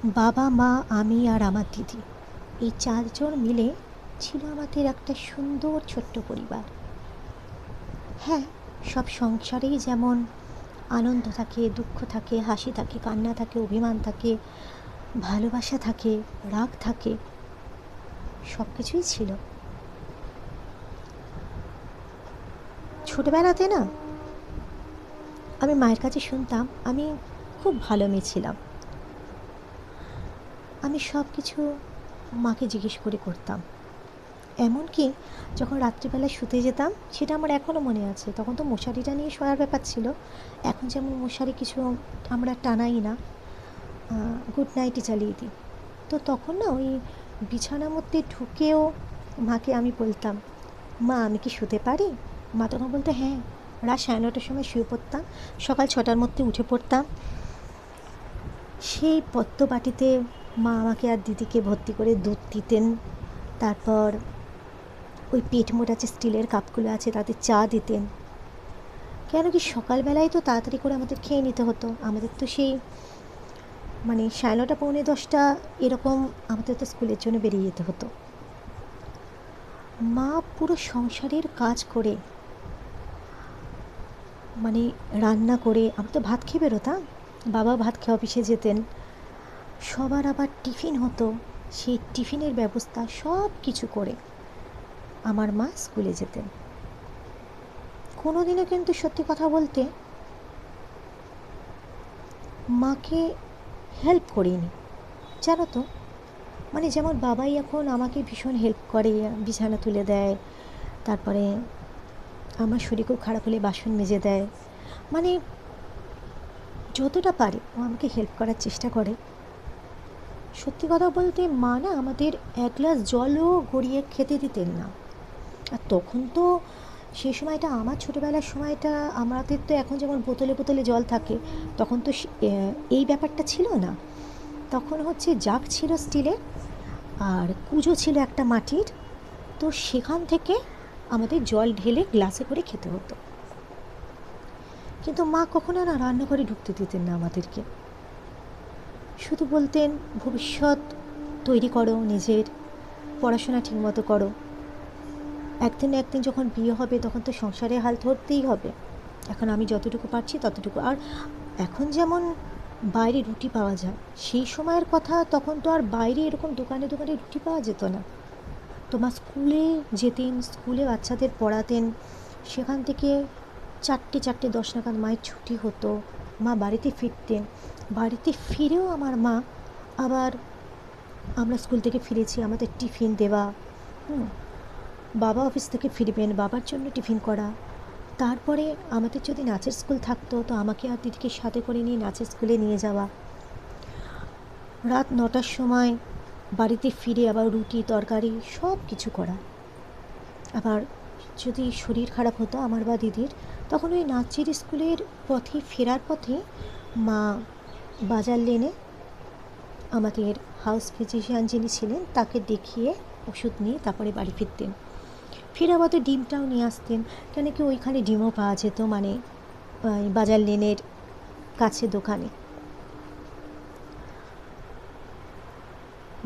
বাবা, মা, আমি আর আমার দিদি, এই ৪ জন মিলে ছিল আমাদের একটা সুন্দর ছোট্ট পরিবার। হ্যাঁ, সব সংসারেই যেমন আনন্দ থাকে, দুঃখ থাকে, হাসি থাকে, কান্না থাকে, অভিমান থাকে, ভালোবাসা থাকে, রাগ থাকে, সব কিছুই ছিল। ছোটবেলাতে না আমি মায়ের কাছে শুনতাম আমি খুব ভালো মেয়ে ছিলাম। আমি সব কিছু মাকে জিজ্ঞেস করে করতাম। এমনকি যখন রাত্রিবেলা শুতে যেতাম, সেটা আমার এখনও মনে আছে। তখন তো মশারিটা নিয়ে শোয়ার ব্যাপার ছিল। এখন যেমন মশারি কিছু আমরা টানাই না, গুড নাইটই চালিয়ে দিই। তো তখন না ওই বিছানার মধ্যে ঢুকেও মাকে আমি বলতাম, মা আমি কি শুতে পারি? মা তখন বলতো হ্যাঁ। রাত 9:30টার সময় শুয়ে পড়তাম, সকাল 6টার মধ্যে উঠে পড়তাম। সেই পদ্ম বাটিতে মা আমাকে আর দিদিকে ভর্তি করে দুধ দিতেন। তারপর ওই পেট মোটা যে স্টিলের কাপগুলো আছে তাতে চা দিতেন। কেন কি সকালবেলায় তো তাড়াতাড়ি করে আমাদের খেয়ে নিতে হতো। আমাদের তো সেই 9:30 পৌনে 10টা এরকম আমাদের তো স্কুলের জন্য বেরিয়ে যেতে হতো। মা পুরো সংসারের কাজ করে, মানে রান্না করে, আমরা তো ভাত খেয়ে বেরোতাম, বাবা ভাত খেয়ে অফিসে যেতেন, সবার আবার টিফিন হতো, সেই টিফিনের ব্যবস্থা সব কিছু করে আমার মা স্কুলে যেতেন। কোনো দিনও কিন্তু সত্যি কথা বলতে মাকে হেল্প করিনি, জানো তো। যেমন বাবাই এখন আমাকে ভীষণ হেল্প করে, বিছানা তুলে দেয়, তারপরে আমার শরীর খুব খারাপ হলে বাসন মেজে দেয়, মানে যতটা পারে ও আমাকে হেল্প করার চেষ্টা করে। সত্যি কথা বলতে মা না আমাদের এক গ্লাস জলও গড়িয়ে খেতে দিতেন না। আর তখন তো সেই সময়টা, আমার ছোটোবেলার সময়টা, আমাদের তো এখন যেমন বোতলে বোতলে জল থাকে, তখন তো এই ব্যাপারটা ছিল না। তখন হচ্ছে জাগ ছিল স্টিলের, আর কুঁজো ছিল একটা মাটির। তো সেখান থেকে আমাদের জল ঢেলে গ্লাসে করে খেতে হতো। কিন্তু মা কখনো না রান্নাঘরে ঢুকতে দিতেন না আমাদেরকে। শুধু বলতেন ভবিষ্যৎ তৈরি করো, নিজের পড়াশোনা ঠিকমতো করো, একদিন না একদিন যখন বিয়ে হবে তখন তো সংসারে হাল ধরতেই হবে। এখন আমি যতটুকু পারছি ততটুকু। আর এখন যেমন বাইরে রুটি পাওয়া যায়, সেই সময়ের কথা তখন তো আর বাইরে এরকম দোকানে দোকানে রুটি পাওয়া যেত না। তো মা স্কুলে যেতেন, স্কুলে বাচ্চাদের পড়াতেন, সেখান থেকে 4টে 4:10 নাগাদ মায়ের ছুটি হতো, মা বাড়িতে ফিরতেন। বাড়িতে ফিরেও আমার মা আবার, আমরা স্কুল থেকে ফিরেছি আমাদের টিফিন দেওয়া, বাবা অফিস থেকে ফিরবেন, বাবার জন্য টিফিন করা। তারপরে আমাদের যদি নাচের স্কুল থাকতো তো আমাকে আর দিদিকে সাথে করে নিয়ে নাচের স্কুলে নিয়ে যাওয়া। রাত 9টার সময় বাড়িতে ফিরে আবার রুটি তরকারি সব কিছু করা। আবার যদি শরীর খারাপ হতো আমার বা দিদির, তখন ওই নাচের স্কুলের পথে, ফেরার পথে মা বাজার লেনে আমাদের হাউস ফিজিশিয়ান যিনি ছিলেন তাকে দেখিয়ে ওষুধ নিয়ে তারপরে বাড়ি ফিরতেন। ফিরে আবার তো ডিমটাও নিয়ে আসতেন, কেন কি ওইখানে ডিমও পাওয়া যেত, বাজার লেনের কাছে দোকানে।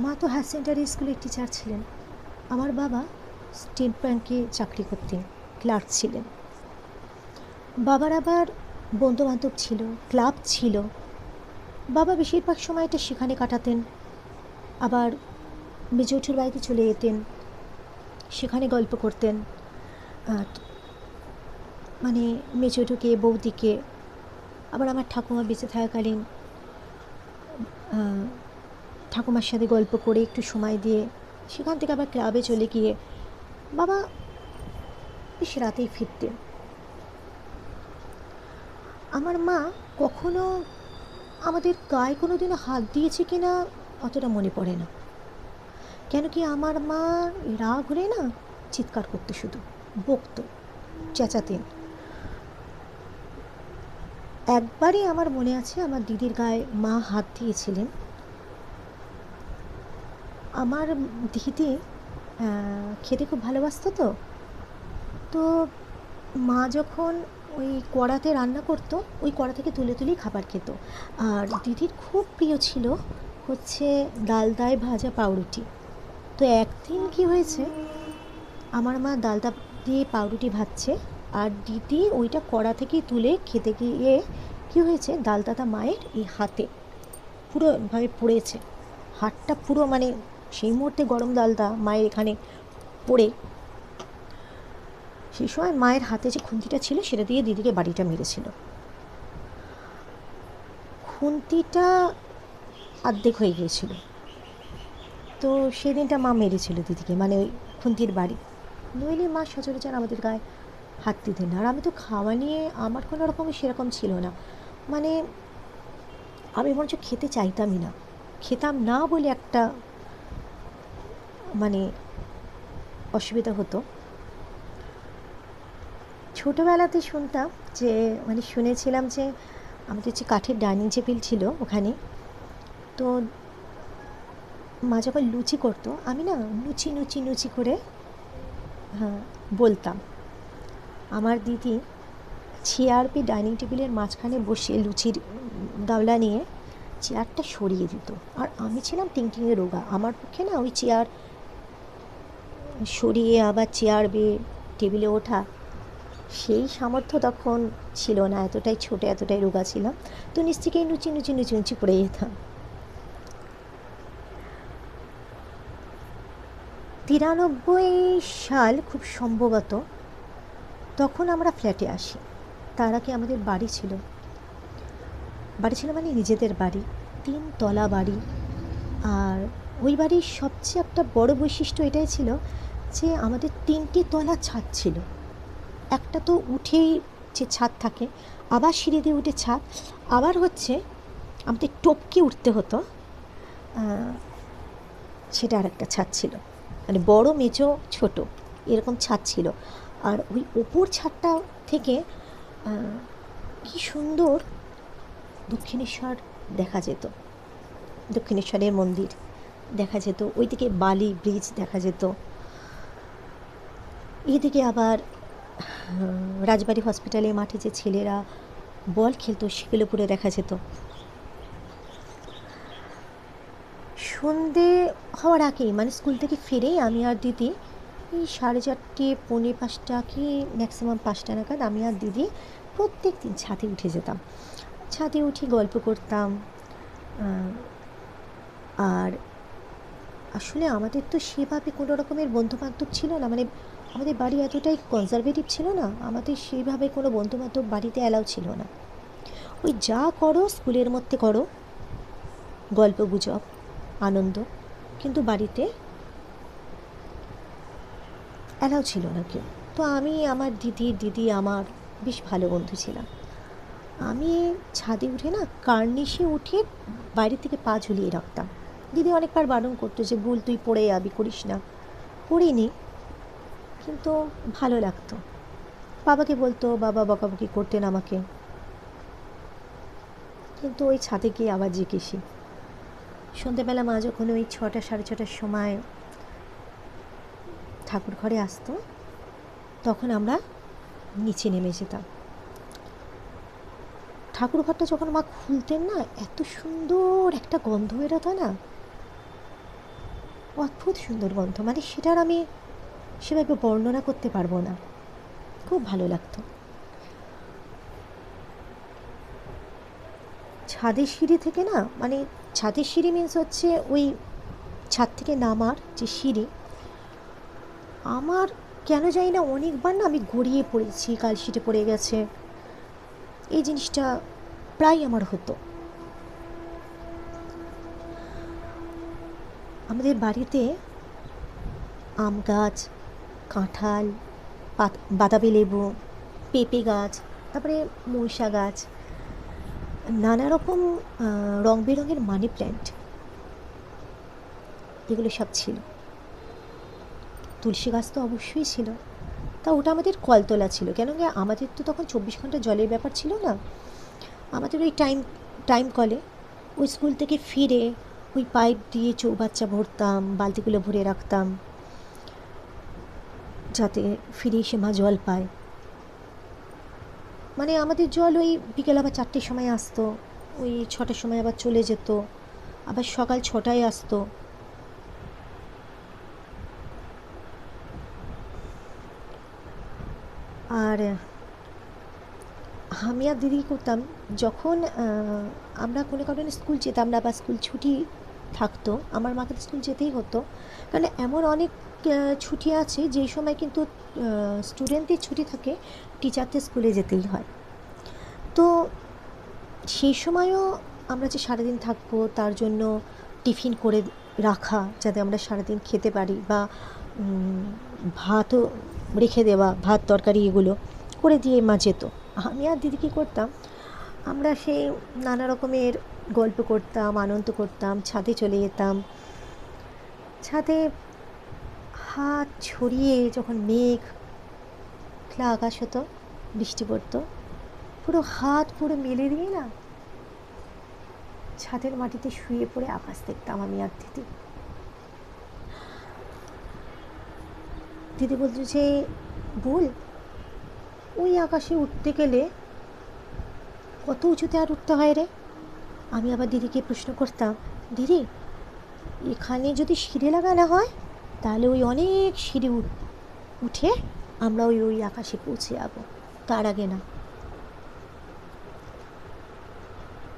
মা তো হায়ার সেকেন্ডারি স্কুলের টিচার ছিলেন, আমার বাবা স্টেট ব্যাংকে চাকরি করতেন, ক্লার্ক ছিলেন। বাবার আবার বন্ধুবান্ধব ছিল, ক্লাব ছিল, বাবা বেশিরভাগ সময়টা সেখানে কাটাতেন। আবার মেজোঠুর বাড়িতে চলে যেতেন, সেখানে গল্প করতেন। আর মেজোঠুকে, বৌদিকে, আবার আমার ঠাকুমা বেঁচে থাকাকালীন ঠাকুমার সাথে গল্প করে একটু সময় দিয়ে সেখান থেকে আবার ক্লাবে চলে গিয়ে বাবা বেশ রাতেই ফিরতেন। আমার মা কখনো আমাদের গায়ে কোনো দিনও হাত দিয়েছে কি না অতটা মনে পড়ে না। কেন কি আমার মা রাগ হলে না চিৎকার করতো, শুধু বকতো, চেঁচাতেন। একবারই আমার মনে আছে আমার দিদির গায়ে মা হাত দিয়েছিলেন। আমার দিদি খেতে খুব ভালোবাসতো, তো মা যখন ওই কড়াতে রান্না করতো, ওই কড়া থেকে তুলে তুলেই খাবার খেত। আর দিদির খুব প্রিয় ছিল হচ্ছে ডালদায় ভাজা পাউরুটি। তো একদিন কি হয়েছে, আমার মা ডালদা দিয়ে পাউরুটি ভাজছে, আর দিদি ওইটা কড়া থেকে তুলে খেতে গিয়ে কি হয়েছে, ডালদাটা মায়ের এই হাতে পুরোভাবে পড়েছে। হাতটা পুরো মানে সেই মুহূর্তে গরম ডালদা মায়ের এখানে পড়ে, সেই সময় মায়ের হাতে যে খুন্তিটা ছিল সেটা দিয়ে দিদিকে বাড়িটা মেরেছিল। খুন্তিটা অর্ধেক হয়ে গিয়েছিল। তো সেদিনটা মা মেরেছিল দিদিকে, মানে ওই খুন্তির বাড়ি। নইলে মা সচরাচর আমাদের গায়ে হাত দিতেন না। আর আমি তো খাওয়া নিয়ে আমার কোনো রকমের সেরকম ছিল না, মানে আমি বরঞ্চ খেতে চাইতামই না, খেতাম না বলে একটা মানে অসুবিধা হতো। ছোটোবেলাতে শুনতাম যে, মানে শুনেছিলাম যে আমাদের যে কাঠের ডাইনিং টেবিল ছিল ওখানে, তো মা যখন লুচি করতো আমি না লুচি লুচি লুচি করে হ্যাঁ বলতাম। আমার দিদি চেয়ার পেয়ে ডাইনিং টেবিলের মাঝখানে বসে লুচির গামলা নিয়ে চেয়ারটা সরিয়ে দিত, আর আমি ছিলাম টিংটিংয়ে রোগা, আমার পক্ষে না ওই চেয়ার সরিয়ে আবার চেয়ার বেয়ে টেবিলে ওঠা সেই সামর্থ্য তখন ছিল না, এতটাই ছোটো এতটাই রোগা ছিলাম। তো নিচ থেকেই লুচি লুচি লুচি লুচি পড়ে যেতাম। 93 সাল খুব সম্ভবত, তখন আমরা ফ্ল্যাটে আসি। তার আগে আমাদের বাড়ি ছিল মানে নিজেদের বাড়ি, 3 তলা বাড়ি। আর ওই বাড়ির সবচেয়ে একটা বড় বৈশিষ্ট্য এটাই ছিল যে আমাদের 3টে তলা ছাদ ছিল। একটা তো উঠেই যে ছাদ থাকে, আবার সিঁড়ি দিয়ে উঠে ছাদ, আবার হচ্ছে আমাদের টপকে উঠতে হতো, সেটা আর একটা ছাদ ছিল, মানে বড় মেজো ছোট এরকম ছাদ ছিল। আর ওই ওপর ছাদটা থেকে কি সুন্দর দক্ষিণেশ্বর দেখা যেত, দক্ষিণেশ্বরের মন্দির দেখা যেত, ওইদিকে বালি ব্রিজ দেখা যেত, এইদিকে আবার রাজবাড়ি হসপিটালের মাঠে যে ছেলেরা বল খেলতো সেগুলো পুরো দেখা যেত। সন্ধে হওয়ার আগেই মানে স্কুল থেকে ফিরেই আমি আর দিদি এই 4:30 4:45 কি ম্যাক্সিমাম 5টা নাগাদ আমি আর দিদি প্রত্যেক দিন ছাদে উঠে যেতাম। ছাদে উঠে গল্প করতাম। আর আসলে আমাদের তো সেভাবে কোনো রকমের বন্ধুবান্ধব ছিল না, মানে আমাদের বাড়ি এতটাই কনজারভেটিভ ছিল না, আমাদের সেইভাবে কোনো বন্ধুবান্ধব বাড়িতে অ্যালাউ ছিল না। ওই যা করো স্কুলের মধ্যে করো, গল্প গুজব আনন্দ, কিন্তু বাড়িতে অ্যালাউ ছিল না কেউ। তো আমি আমার দিদি আমার বেশ ভালো বন্ধু ছিলাম। আমি ছাদে উঠে না কার্নিশে উঠে বাইরে থেকে পা ঝুলিয়ে রাখতাম। দিদি অনেকবার বারণ করতো যে ভুল, তুই পড়ে যাবি, করিস না। করিনি, কিন্তু ভালো লাগতো। বাবাকে বলতো, বাবা বকাবকি করতেন আমাকে, কিন্তু ওই ছাদে গিয়ে আবার জিজ্ঞেসি। সন্ধ্যেবেলা মা যখন ওই 6টা 6:30টার সময় ঠাকুর ঘরে আসতো, তখন আমরা নিচে নেমে যেতাম। ঠাকুর ঘরটা যখন মা খুলতেন না, এত সুন্দর একটা গন্ধ বেরোতো না, অদ্ভুত সুন্দর গন্ধ, মানে সেটার আমি সেভাবে বর্ণনা করতে পারবো না, খুব ভালো লাগতো। ছাদের সিঁড়ি থেকে না, মানে ছাদের সিঁড়ি মিন্স হচ্ছে ওই ছাদ থেকে নামার যে সিঁড়ি, আমার কেন জানি না অনেকবার না আমি গড়িয়ে পড়েছি, কালশিটে পড়ে গেছে, এই জিনিসটা প্রায় আমার হতো। আমাদের বাড়িতে আম গাছ, কাঁঠাল, বাতাবি লেবু, পেঁপে গাছ, তারপরে মইশা গাছ, নানা রকম রং বেরঙের মানি প্ল্যান্ট, এগুলো সব ছিল। তুলসী গাছ তো অবশ্যই ছিল, তা ওটা আমাদের কলতলা ছিল, কেন কি আমাদের তো তখন 24 ঘন্টা জলের ব্যাপার ছিল না। আমাদের ওই টাইম কলে ওই স্কুল থেকে ফিরে ওই পাইপ দিয়ে চৌবাচ্চা ভরতাম, বালতিগুলো ভরে রাখতাম যাতে ফিরে এসে মা জল পায়। মানে আমাদের জল ওই বিকেল আবার 4টের সময় আসতো, ওই 6টার সময় আবার চলে যেত। আবার সকাল 6টায় আসতো। আর আমি আর দিদি কী করতাম, যখন আমরা কোনো কারণে স্কুল যেতাম না বা স্কুল ছুটি থাকতো, আমার মাকে তো স্কুল যেতেই হতো, কারণ এমন অনেক ছুটি আছে যেই সময় কিন্তু স্টুডেন্টদের ছুটি থাকে, টিচারদের স্কুলে যেতেই হয়। তো সেই সময়ও আমরা যে সারাদিন থাকবো তার জন্য টিফিন করে রাখা, যাতে আমরা সারাদিন খেতে পারি, বা ভাতও রেখে দেওয়া, ভাত তরকারি এগুলো করে দিয়ে মা যেত। আমি আর দিদি কী করতাম, আমরা সেই নানা রকমের গল্প করতাম, আনন্দ করতাম, ছাদে চলে যেতাম। ছাদে হাত ছড়িয়ে যখন মেঘলা আকাশ হতো, বৃষ্টি পড়তো, পুরো হাত পুরো মেলে দিয়ে না ছাদের মাটিতে শুয়ে পড়ে আকাশ দেখতাম আমি আর দিদি। দিদি বলতো যে, বল ওই আকাশে উঠতে গেলে কত উঁচুতে আর উঠতে হয় রে? আমি আবার দিদিকে প্রশ্ন করতাম, দিদি এখানে যদি সিঁড়ি লাগানো হয় তাহলে ওই অনেক সিঁড়ি উঠে আমরা ওই আকাশে পৌঁছে যাবো, তার আগে না।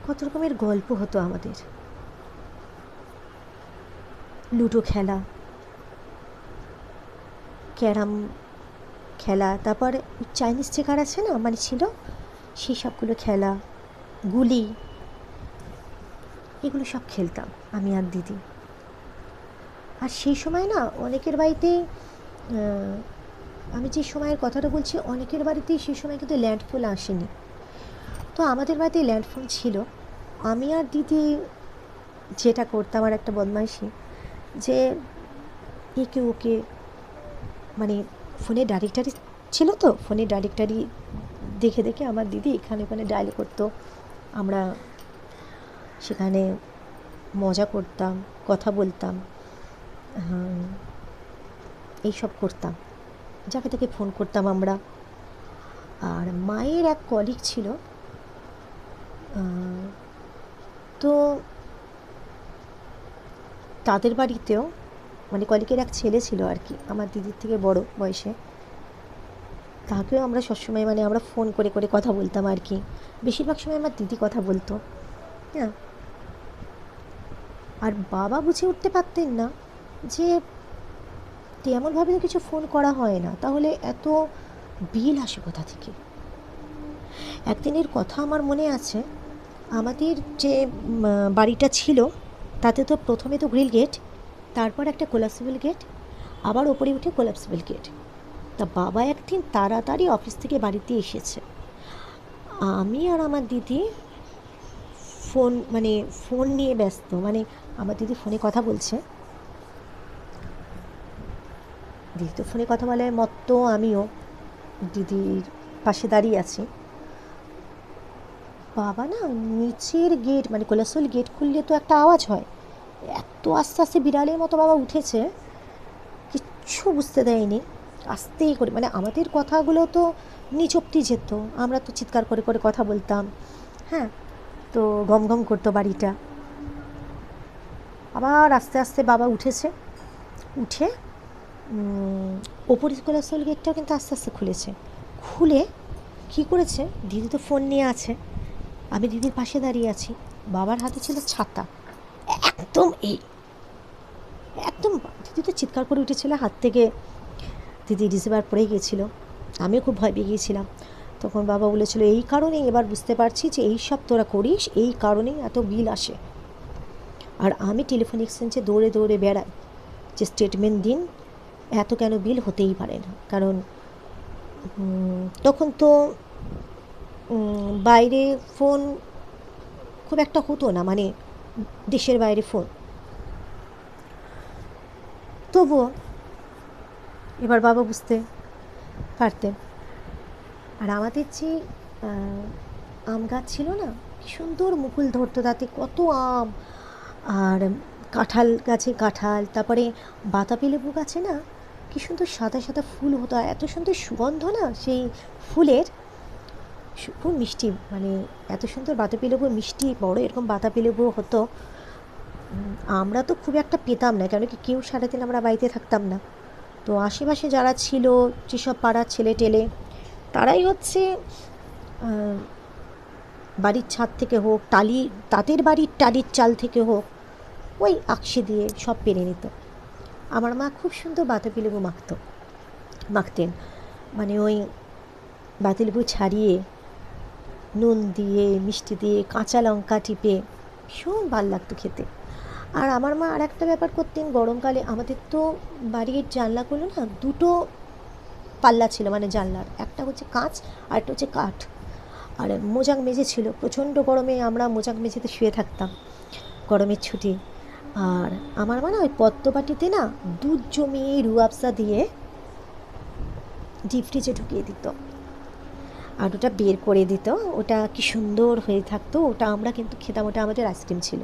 কত রকমের গল্প হতো আমাদের। লুডো খেলা, ক্যারাম খেলা, তারপর চাইনিজ চেকার আছে না, মানে ছিল, সেই সবগুলো খেলা, গুলি, এগুলো সব খেলতাম আমি আর দিদি। আর সেই সময় না অনেকের বাড়িতে, আমি যে সময়ের কথাটা বলছি, অনেকের বাড়িতেই সেই সময় কিন্তু ল্যান্ডফোন আসেনি। তো আমাদের বাড়িতে ল্যান্ডফোন ছিল। আমি আর দিদি যেটা করতাম, আর একটা বদমাইশি, যে একে ওকে, মানে ফোনে ডাইরেক্টারি ছিল, তো ফোনে ডাইরেক্টারি দেখে দেখে আমার দিদি এখানে ওখানে ডায়াল করতো, আমরা সেখানে মজা করতাম, কথা বলতাম, এইসব করতাম, যাকে তাকে ফোন করতাম আমরা। আর মায়ের এক কলিগ ছিল, তো তাদের বাড়িতেও, মানে কলিগের এক ছেলে ছিল আর কি, আমার দিদির থেকে বড় বয়সে, তাকেও আমরা সবসময়, মানে আমরা ফোন করে করে কথা বলতাম আর কি। বেশিরভাগ সময় আমার দিদি কথা বলতো। হ্যাঁ, আর বাবা বুঝে উঠতে পারতেন না যে তেমনভাবে তো কিছু ফোন করা হয় না, তাহলে এত বিল আসে কোথা থেকে। একদিনের কথা আমার মনে আছে, আমাদের যে বাড়িটা ছিল তাতে তো প্রথমে তো গ্রিল গেট, তারপর একটা কোলাপসিবল গেট, আবার ওপরে উঠে কোলাপসিবল গেট। তা বাবা একদিন তাড়াতাড়ি অফিস থেকে বাড়িতে এসেছে, আমি আর আমার দিদি ফোন নিয়ে ব্যস্ত, মানে আমার দিদি ফোনে কথা বলছে, দিদি তো ফোনে কথা বলে মত্ত, আমিও দিদির পাশে দাঁড়িয়ে আছি। বাবা না নিচের গেট, মানে কোলাপসিবল গেট খুললে তো একটা আওয়াজ হয়, এত আস্তে আস্তে বিড়ালের মতো বাবা উঠেছে, কিচ্ছু বুঝতে দেয়নি, আস্তেই করে, মানে আমাদের কথাগুলো তো নিচ অব্দি যেত, আমরা তো চিৎকার করে করে কথা বলতাম। হ্যাঁ, তো গম গম করতো বাড়িটা। আবার আস্তে আস্তে বাবা উঠেছে, উঠে ওপরের কোলাপসিবল গেটটাও কিন্তু আস্তে আস্তে খুলেছে, খুলে কী করেছে, দিদি তো ফোন নিয়ে আছে, আমি দিদির পাশে দাঁড়িয়ে আছি, বাবার হাতে ছিল ছাতা, একদম একদম দিদি তো চিৎকার করে উঠেছিল, হাত থেকে দিদি রিসিভার পড়ে গিয়েছিল, আমিও খুব ভয় পেয়ে গিয়েছিলাম। তখন বাবা বলেছিল, এই কারণেই এবার বুঝতে পারছি যে এই সব তোরা করিস, এই কারণেই এত বিল আসে। আর আমি টেলিফোন এক্সচেঞ্জে দৌড়ে দৌড়ে বেড়াই যে স্টেটমেন্ট দিন, এত কেন বিল হতেই পারে না। কারণ তখন তো বাইরে ফোন খুব একটা হতো না, মানে দেশের বাইরে ফোন, তবুও এবার বাবা বুঝতে পারতেন। আর আমাদের যে আম গাছ ছিল না, কি সুন্দর মুকুল ধরতো, তাতে কত আম, আর কাঁঠাল গাছে কাঁঠাল, তারপরে বাতাবি লেবু গাছে না কি সুন্দর সাদা সাদা ফুল হতো, আর এত সুন্দর সুগন্ধ না সেই ফুলের, খুব মিষ্টি, মানে এত সুন্দর বাতাবি লেবু মিষ্টি, বড় এরকম বাতাবি লেবু হতো। আমরা তো খুব একটা পেতাম না, কেন কি কেউ সারাদিন আমরা বাড়িতে থাকতাম না। তো আশেপাশে যারা ছিল, যেসব পাড়ার ছেলে টেলে, তারাই হচ্ছে বাড়ির ছাদ থেকে হোক, তাদের বাড়ির টালির চাল থেকে হোক, ওই আকশে দিয়ে সব পেরে নিত। আমার মা খুব সুন্দর বাতাবি লেবু মাখতেন, মানে ওই বাতাবি লেবু ছাড়িয়ে নুন দিয়ে মিষ্টি দিয়ে কাঁচা লঙ্কা টিপে, ভীষণ ভালো লাগতো খেতে। আর আমার মা আর একটা ব্যাপার করতেন, গরমকালে আমাদের তো বাড়ির জানলাগুলো না দুটো পাল্লা ছিল, মানে জানলার একটা হচ্ছে কাঁচ আর একটা হচ্ছে কাঠ। আর মোজাক মেঝে ছিল, প্রচণ্ড গরমে আমরা মোজাক মেঝেতে শুয়ে থাকতাম গরমের ছুটি। আর আমার মা না ওই পদ্মবাটিতে না দুধ জমিয়ে রুয়াবসা দিয়ে ডিপ ফ্রিজে ঢুকিয়ে দিত, আর ওটা বের করে দিত, ওটা কি সুন্দর হয়ে থাকতো। ওটা আমরা কিন্তু খেতাম, ওটা আমাদের আইসক্রিম ছিল,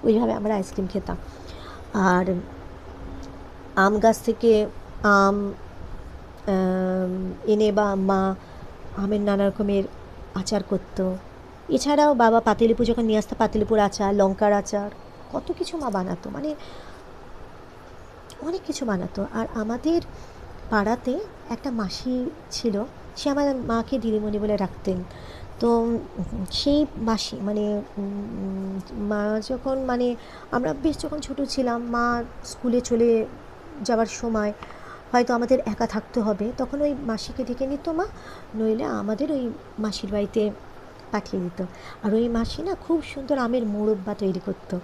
ওইভাবে আমরা আইসক্রিম খেতাম। আর আম গাছ থেকে আম এনে বা মা আমের নানা রকমের আচার করতো। এছাড়াও বাবা পাতিলেবু যখন নিয়ে আসতো, পাতিলেবুর আচার, লঙ্কার আচার, কত কিছু মা বানাতো, মানে অনেক কিছু বানাতো। আর আমাদের পাড়াতে একটা মাসি ছিল, সে আমার মাকে দিদিমণি বলে রাখতেন। তো সেই মাসি মানে মা যখন মানে আমরা বেশ যখন ছোটো ছিলাম, মা স্কুলে চলে যাওয়ার সময় হয়তো আমাদের একা থাকতে হবে, তখন ওই মাসিকে ডেকে নিত মা, নইলে আমাদের ওই মাসির বাড়িতে পাঠিয়ে দিত। আর ওই মাসি না খুব সুন্দর আমের মোরব্বা তৈরি করতো,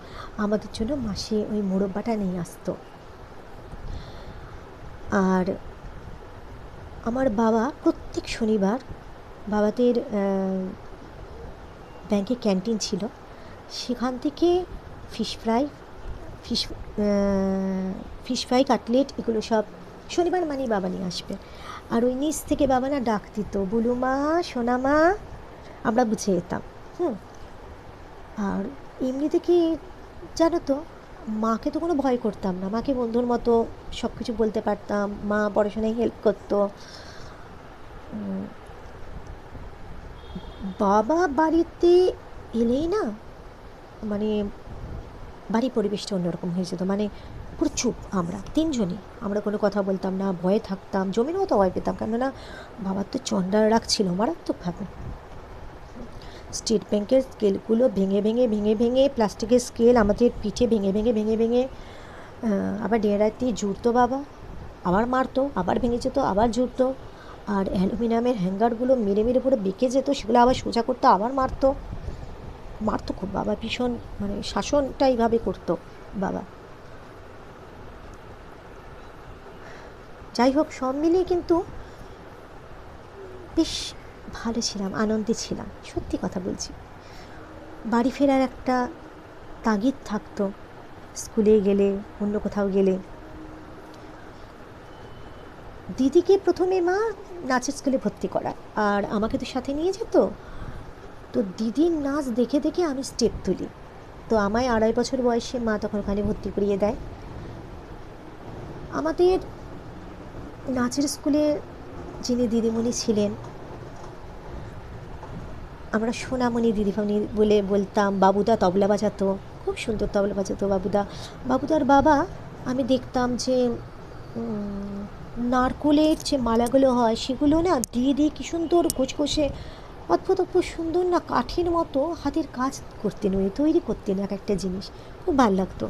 আমাদের জন্য মাসি ওই মোরব্বাটা নিয়ে আসতো। আর আমার বাবা প্রত্যেক শনিবার, বাবাদের ব্যাংকে ক্যান্টিন ছিল, সেখান থেকে ফিশ ফ্রাই কাটলেট এগুলো সব শনিবার মানেই বাবা নিয়ে আসবে। আর ওই নিচ থেকে বাবা না ডাক দিত, বুলু মা, সোনা মা, আমরা বুঝে যেতাম। আর এমনিতে কি জানো তো, মাকে তো কোনো ভয় করতাম না, মাকে বন্ধুর মতো সব কিছু বলতে পারতাম, মা পড়াশোনায় হেল্প করতো। বাবা বাড়িতে এলেই না মানে বাড়ির পরিবেশটা অন্যরকম হয়ে যেত, মানে পুরো চুপ, আমরা তিনজনই, আমরা কোনো কথা বলতাম না, ভয়ে থাকতাম, জমির মতো ভয় পেতাম, কেননা বাবার তো চণ্ডাল রাগ ছিল মারাত্মকভাবে। স্টেট ব্যাংকের স্কেলগুলো ভেঙে ভেঙে ভেঙে ভেঙে, প্লাস্টিকের স্কেল আমাদের পিঠে ভেঙে ভেঙে ভেঙে ভেঙে আবার ডেরাতে জুড়তো বাবা, আবার মারতো, আবার ভেঙে যেত, আবার জুড়তো। আর অ্যালুমিনিয়ামের হ্যাঙ্গারগুলো মেরে মেরে পুরো বেঁকে যেত, সেগুলো আবার সোজা করতো, আবার মারতো মারতো খুব বাবা, ভীষণ মানে শাসনটা এইভাবে করতো বাবা। যাই হোক, সব মিলিয়ে কিন্তু বেশ ভালো ছিলাম, আনন্দে ছিলাম, সত্যি কথা বলছি। বাড়ি ফেরার একটা তাগিদ থাকতো, স্কুলে গেলে, অন্য কোথাও গেলে। দিদিকে প্রথমে মা নাচের স্কুলে ভর্তি করায়, আর আমাকে তো সাথে নিয়ে যেত। তো দিদির নাচ দেখে দেখে আমি স্টেপ তুলি, তো আমায় 2.5 বছর বয়সে মা তখন ওখানে ভর্তি করিয়ে দেয়। আমাদের নাচের স্কুলে যিনি দিদিমণি ছিলেন, আমরা সোনামণি দিদিমণি বলে বলতাম। বাবুদা তবলা বাজাতো, খুব সুন্দর তবলা বাজাতো বাবুদা। বাবুদার বাবা, আমি দেখতাম যে নারকোলের যে মালাগুলো হয় সেগুলো না দিয়ে দিয়ে কী সুন্দর ঘষে অদ্ভুত অদ্ভুত সুন্দর না, কাঠের মতো হাতের কাজ করতেন, উনি তৈরি করতেন এক একটা জিনিস, খুব ভালো লাগতো।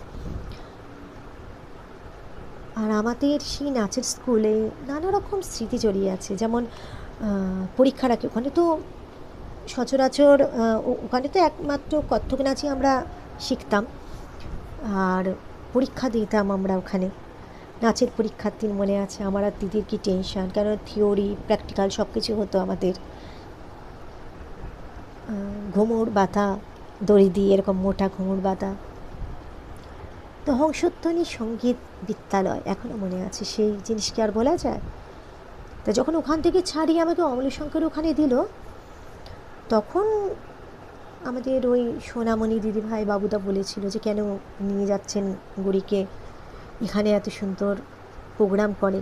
আর আমাদের সেই নাচের স্কুলে নানা রকম স্মৃতি জড়িয়ে আছে, যেমন পরীক্ষার আগে ওখানে তো সচরাচর ওখানে তো একমাত্র কত্থক নাচই আমরা শিখতাম, আর পরীক্ষা দিতাম আমরা ওখানে। নাচের পরীক্ষার দিন মনে আছে আমার আর দিদির কী টেনশান, কেন থিওরি প্র্যাকটিক্যাল সব কিছু হতো আমাদের। ঘুমুর বাঁধা দড়ি দিয়ে, এরকম মোটা ঘুমুর বাঁধা। তো হংসধ্বনি সঙ্গীত বিদ্যালয় এখনও মনে আছে, সেই জিনিস কি আর বলা যায়। তা যখন ওখান থেকে ছাড়িয়ে আমাকে অমলেশঙ্কর ওখানে দিল, তখন আমাদের ওই সোনামণি দিদিভাই বাবুদা বলেছিল যে কেন নিয়ে যাচ্ছেন গুড়িকে, এখানে এত সুন্দর প্রোগ্রাম করে।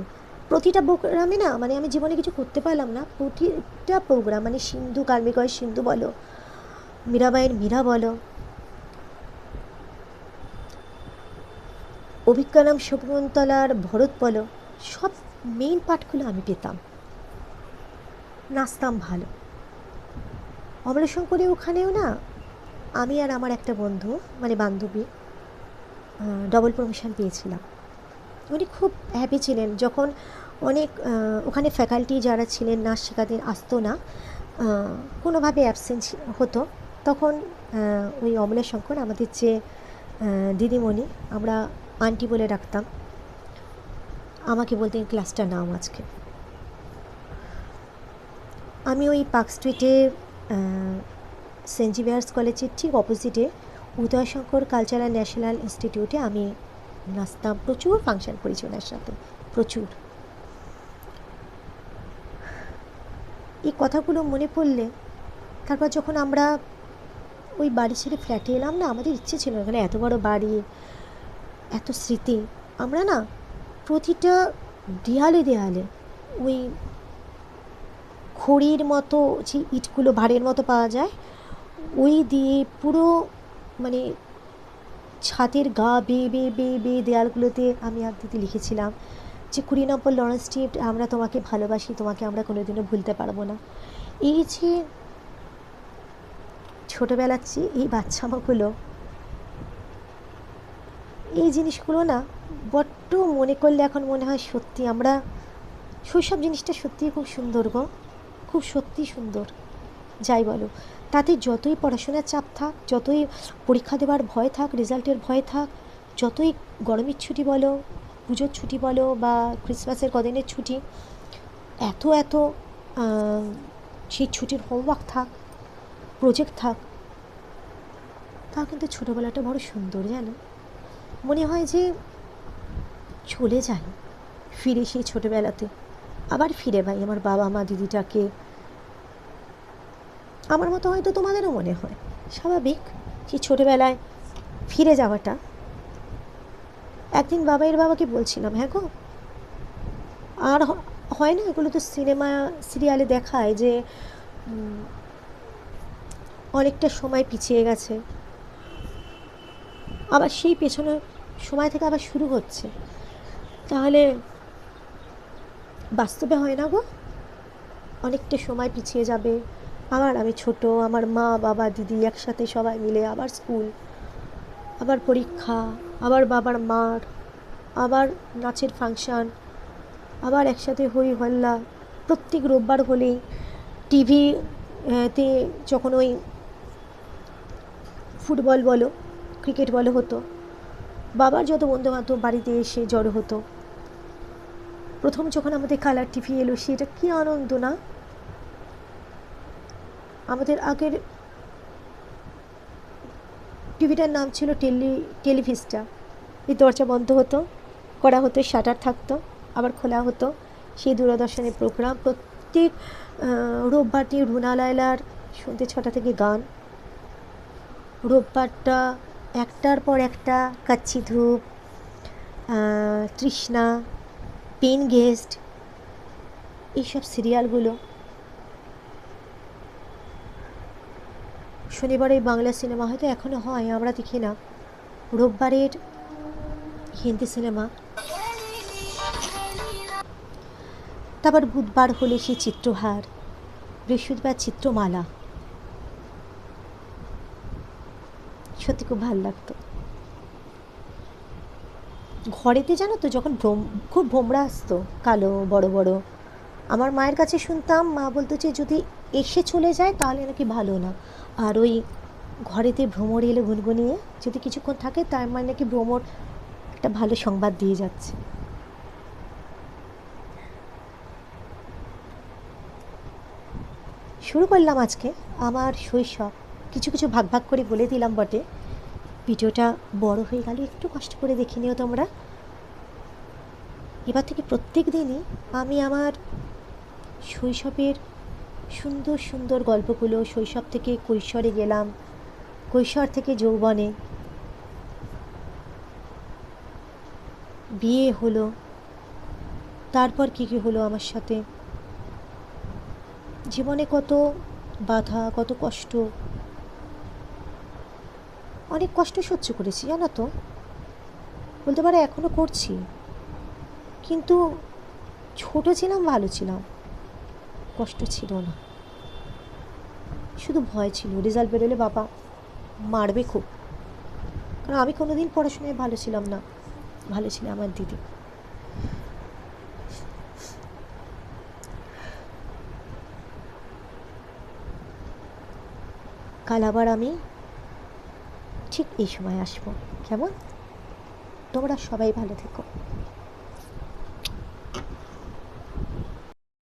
প্রতিটা প্রোগ্রামে না মানে আমি জীবনে কিছু করতে পারলাম না, প্রতিটা প্রোগ্রাম মানে সিন্ধু কার্মিকয়ের সিন্ধু বলো, মীরাবাইয়ের মীরা বলো, অভিজ্ঞানম শকুন্তলার ভরত বলো, সব মেইন পার্টগুলো আমি পেতাম, নাচতাম ভালো। অমলাশঙ্করে ওখানেও না আমি আর আমার একটা বন্ধু মানে বান্ধবী ডবল প্রমোশন পেয়েছিলাম। উনি খুব হ্যাপি ছিলেন যখন অনেক ওখানে ফ্যাকাল্টি যারা ছিলেন নাচ শেখাতে আসতো না, কোনোভাবে অ্যাবসেন্ট হতো, তখন ওই অমলাশঙ্কর আমাদের যে দিদিমণি, আমরা আন্টি বলে ডাকতাম, আমাকে বলতেন ক্লাসটা নাও আজকে। আমি ওই পার্ক স্ট্রিটে সেন্ট জেভিয়ার্স কলেজের ঠিক অপোজিটে উদয়শঙ্কর কালচারাল ন্যাশনাল ইনস্টিটিউটে আমি নাচতাম, প্রচুর ফাংশন করেছি ওনার সাথে, প্রচুর। এই কথাগুলো মনে পড়লে তারপর যখন আমরা ওই বাড়ি ছেড়ে ফ্ল্যাটে এলাম না, আমাদের ইচ্ছে ছিল এখানে এত বড় বাড়ি, এত স্মৃতি, আমরা না প্রতিটা দেয়ালে দেয়ালে ওই খড়ির মতো যে ইটগুলো ভাড়ের মতো পাওয়া যায়, ওই দিয়ে পুরো মানে ছাদের গা বেয়ে বেয়ে বেয়ে বেয়ে দেয়ালগুলোতে আমি আর দিদি লিখেছিলাম যে 20 নম্বর লরেন্স স্ট্রিট, আমরা তোমাকে ভালোবাসি, তোমাকে আমরা কোনোদিনও ভুলতে পারবো না। এই যে ছোটোবেলার চেয়ে এই বাচ্চামাগুলো, এই জিনিসগুলো না বড্ড মনে করলে এখন মনে হয় সত্যি আমরা শৈশব জিনিসটা সত্যিই খুব সুন্দর গো, খুব সত্যি সুন্দর। যাই বলো, তাতে যতই পড়াশোনার চাপ থাক, যতই পরীক্ষা দেওয়ার ভয় থাক, রেজাল্টের ভয় থাক, যতই গরমের ছুটি বলো, পুজোর ছুটি বলো বা ক্রিসমাসের কদিনের ছুটি, এত এত সেই ছুটির হোমওয়ার্ক থাক, প্রজেক্ট থাক, তাও কিন্তু ছোটোবেলাটা বড় সুন্দর জানো। মনে হয় যে চলে যাই ফিরে সেই ছোটোবেলাতে, আবার ফিরে পাই আমার বাবা মা দিদিটাকে। আমার মতো হয়তো তোমাদেরও মনে হয়, স্বাভাবিক সেই ছোটোবেলায় ফিরে যাওয়াটা। একদিন বাবাইয়ের বাবাকে বলছিলাম, হ্যাঁ গো, আর হয় না, এগুলো তো সিনেমা সিরিয়ালে দেখায় যে অনেকটা সময় পিছিয়ে গেছে, আবার সেই পেছনের সময় থেকে আবার শুরু হচ্ছে, তাহলে বাস্তবে হয় না গো, অনেকটা সময় পিছিয়ে যাবে, আবার আমি ছোট, আমার মা বাবা দিদি একসাথে সবাই মিলে আবার স্কুল, আবার পরীক্ষা, আবার বাবার মার, আবার নাচের ফাংশান, আবার একসাথে হই হল্লা। প্রত্যেক রোববার হলেই টিভিতে যখন ওই ফুটবল বলো ক্রিকেট বলো হতো, বাবার যত বন্ধুবান্ধব বাড়িতে এসে জড়ো হতো। প্রথম যখন আমাদের কালার টিভি এলো, সেটা কী আনন্দ না। আমাদের আগের টিভিটার নাম ছিল টেলিভিস্টা। এই দরজা বন্ধ হতো, করা হতো, শাটার থাকতো, আবার খোলা হতো, সেই দূরদর্শনের প্রোগ্রাম। প্রত্যেক রোববার দিয়ে রুনা লায়লার সন্ধ্যে 6টা থেকে গান, রোববারটা একটার পর একটা কাচ্চি ধূপ, তৃষ্ণা, পেন গেস্ট, এইসব সিরিয়ালগুলো। শনিবারে বাংলা সিনেমা হয়তো এখনও হয়, আমরা দেখি না। রোববারের হিন্দি সিনেমা, তারপর বুধবার হলে সেই চিত্রহার, বৃহস্পতিবার চিত্রমালা। সত্যি খুব ভালো লাগতো। ঘরেতে জানো তো যখন খুব ভোমরা আসতো, কালো বড় বড়, আমার মায়ের কাছে শুনতাম, মা বলতো যে যদি এসে চলে যায় তাহলে নাকি ভালো না, আর ওই ঘরেতে ভ্রমর এলে গুনগুনিয়ে যদি কিছুক্ষণ থাকে, তার মানে নাকি ভ্রমর একটা ভালো সংবাদ দিয়ে যাচ্ছে। শুরু করলাম আজকে আমার শৈশব, কিছু কিছু ভাগ ভাগ করে বলে দিলাম বটে। ভিডিওটা বড় হয়ে গেল, একটু কষ্ট করে দেখে নিও তোমরা। এবার থেকে প্রত্যেক দিনই আমি আমার শৈশবের সুন্দর সুন্দর গল্পগুলো, শৈশব থেকে কৈশোরে গেলাম, কৈশোর থেকে যৌবনে, বিয়ে হলো, তারপর কী কী হলো আমার সাথে, জীবনে কত বাধা, কত কষ্ট, অনেক কষ্ট সহ্য করেছি জানো তো। বলতে পারো এখনও করছি, কিন্তু ছোট ছিলাম, ভালো ছিলাম, কষ্ট ছিল না, শুধু ভয় ছিল রেজাল্ট বেরোলে বাবা মারবে খুব। কারণ আমি কোনোদিন পড়াশোনায় ভালো ছিলাম না, ভালো ছিল আমার দিদি। কাল আবার আমি ঠিক এই সময় আসবো, কেমন? তোমরা সবাই ভালো থেকো।